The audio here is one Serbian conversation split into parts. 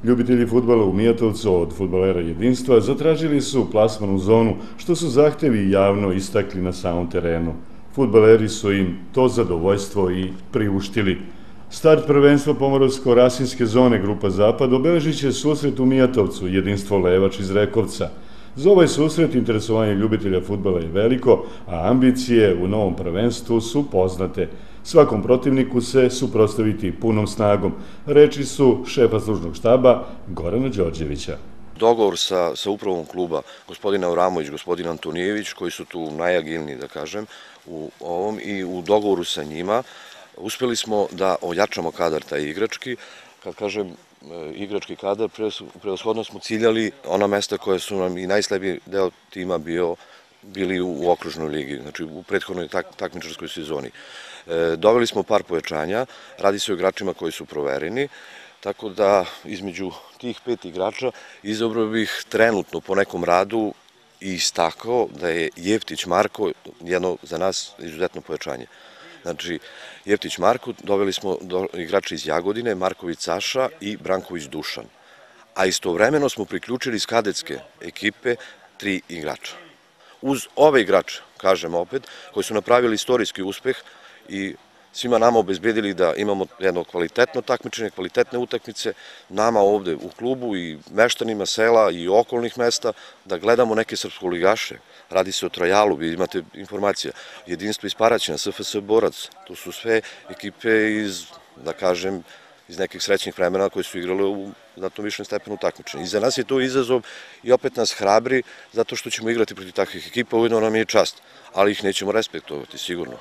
Ljubitelji fudbala u Mijatovcu od fudbalera Jedinstva zatražili su plasman u zonu, što su zahtevi javno istakli na samom terenu. Fudbaleri su im to zadovoljstvo i priuštili. Start prvenstva Pomoravsko-Rasinske zone Grupa Zapad obeležit će susret u Mijatovcu, Jedinstvo Levač iz Rekovca. Za ovaj susret interesovanje ljubitelja fudbala je veliko, a ambicije u novom prvenstvu su poznate. Svakom protivniku se suprotstaviti punom snagom. Reči su šefa služnog štaba Gorana Đorđevića. Dogovor sa upravom kluba, gospodina Avramović, gospodina Antonijević, koji su tu najagilniji, da kažem, u ovom i u dogovoru sa njima, uspeli smo da ojačamo kadar taj igrački. Kad kažem igrački kadar, prevashodno smo ciljali ona mesta koja su nam i najslabiji deo tima bili u okružnoj ligi, znači u prethodnoj takmičarskoj sezoni. Doveli smo par pojačanja, radi se o igračima koji su provereni, tako da između tih 5 igrača izabrao bih trenutno po nekom radu i istakao da je Jeftić Marko jedno za nas izuzetno pojačanje. Znači, Jeftić Marko, doveli smo igrača iz Jagodine, Marković Saša i Branković Dušan. A istovremeno smo priključili iz kadetske ekipe 3 igrača. Uz ove igrače, kažem opet, koji su napravili istorijski uspeh i svima nama obezbedili da imamo jedno kvalitetno takmičenje, kvalitetne utakmice, nama ovde u klubu i meštanima sela i okolnih mesta, da gledamo neke srpskoligaše. Radi se o Trajalu, vi imate informacija, Jedinstvo iz Paraćina, SFS Borac, to su sve ekipe iz, da kažem, iz nekih srećnih vremena koje su igrale u znatno višem stepenu takmičenja. I za nas je to izazov i opet nas hrabri zato što ćemo igrati protiv takvih ekipa, ujedno nam je čast, ali ih nećemo respektovati sigurno.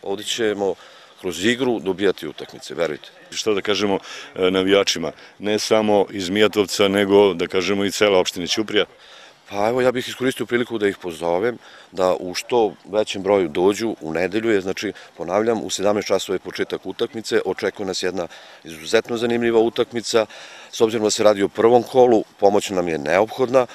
Ovde ćemo kroz igru dobijati utakmice, verujte. Šta da kažemo navijačima, ne samo iz Mijatovca, nego da kažemo i cela opština Ćuprija? Pa evo, ja bih iskoristio priliku da ih pozovem da u što većem broju dođu u nedelju, je, znači, ponavljam, u 17 časova je početak utakmice, očekuje nas jedna izuzetno zanimljiva utakmica, s obzirom da se radi o prvom kolu, pomoć nam je neophodna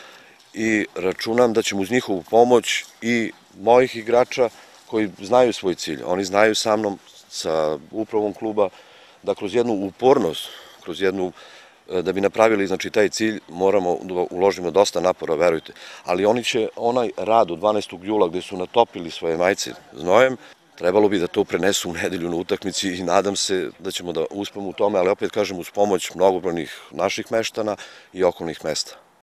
i računam da ćemo uz njihovu pomoć i mojih igrača koji znaju svoj cilj, oni znaju sa mnom, sa upravom kluba, da kroz jednu upornost, da bi napravili znači taj cilj moramo da uložimo dosta napora, verujte, ali oni će onaj rad od 12. jula gde su natopili svoje majice znojem, trebalo bi da to prenesu u nedelju na utakmici i nadam se da ćemo da uspemo u tome, ali opet kažem uz pomoć mnogobrojnih naših meštana i okolnih mesta.